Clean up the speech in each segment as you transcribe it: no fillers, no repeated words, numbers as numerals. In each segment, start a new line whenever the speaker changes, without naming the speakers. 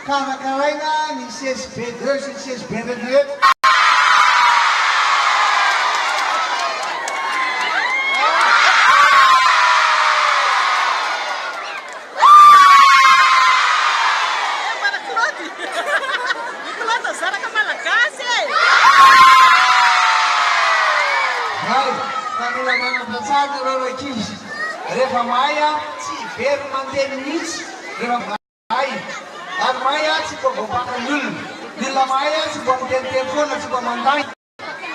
karakaraina ny CSB2 sy ny CSB rehetra. Rehefa maya tsy very mandeha mihitsy rehefa may ary maya tsy mba voapakany olona ny olona maya tsy mba miteniteny foana tsy mba manday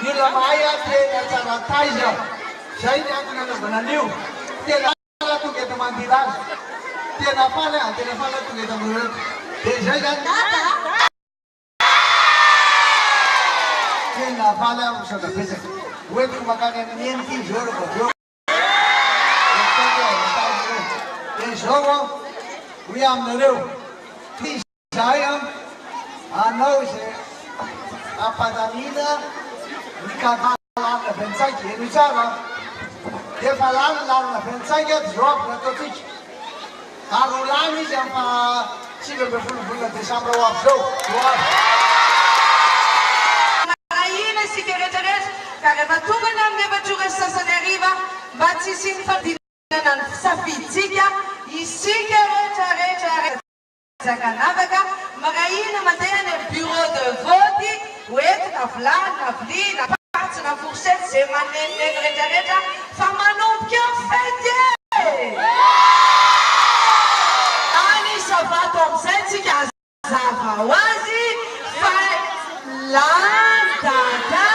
ny olona maya tena tsara taiza zay ny antony anaovana an'io tena fala tonga eto mandila azy tena fala tonga eto amin'ireo dia zay zany tena fala misodapesaka hoentiko makany amin'ny enity zao rehefa aveo zao hoe aminareo izay anao izay ampanamina ny kalalana bentsaika eno tsara dia efa lalana bentsaika zao aby nataotsika ary ho lany izy ampa 5 Desambra ho avy zao
ahina isika rehetrarehetra ka rehefa tonga ny amin'ny efatrora sasany hariva mba tsy isiny fandinana ny fisafiditsika isika rehetrarehetra zakanavaka marahina mandeha ny bureau de vote hoentina vilany na vilia na patsy na fourchette zay manenoneny rehetrarehetra fa manomboka ny fety anisa vato amizay tsika azava ho azy fa landada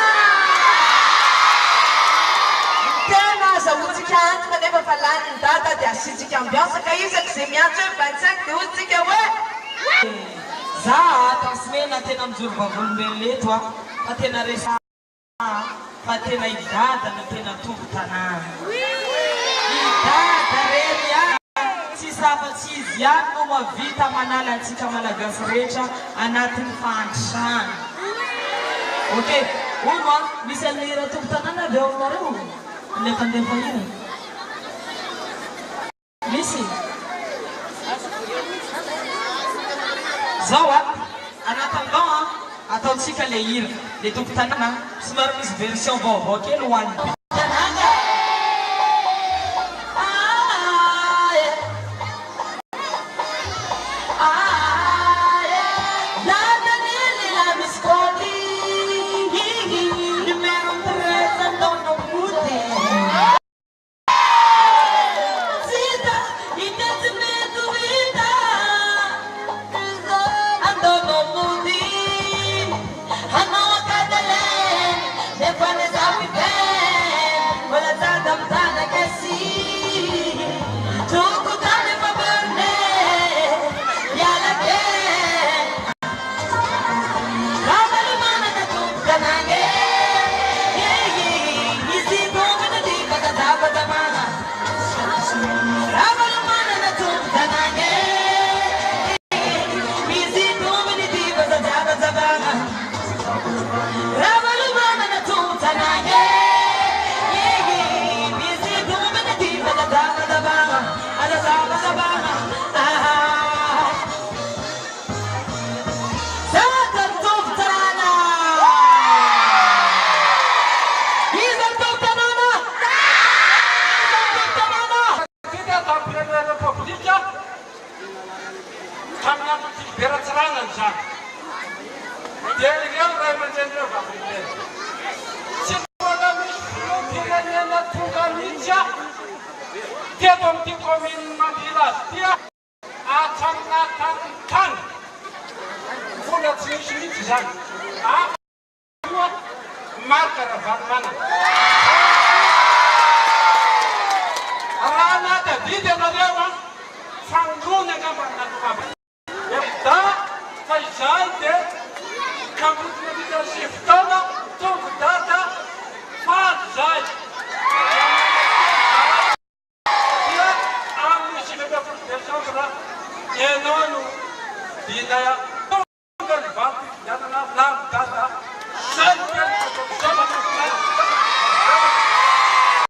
tena azahotsika antona nefa fa lany ny dada dia asitsika ambiance ka izaka zay miantso hoe 25 dia hotsika hoe
za tasimena tena mijoro vavolombelona eto a fa tena resa fa tena idada no tena tombo tanàna idada reny a tsy safatsy izy ihany no mavita manala antsika malagasy rehetra anatin'ny fahandrisana ok ono a misy an'ira tombo tanàna avy eo aminareo nefandefa ina misy zao a anatan'izao a ataontsika le hira le tombo tanàna somary misy version vaovao kely ho an'ny
marca da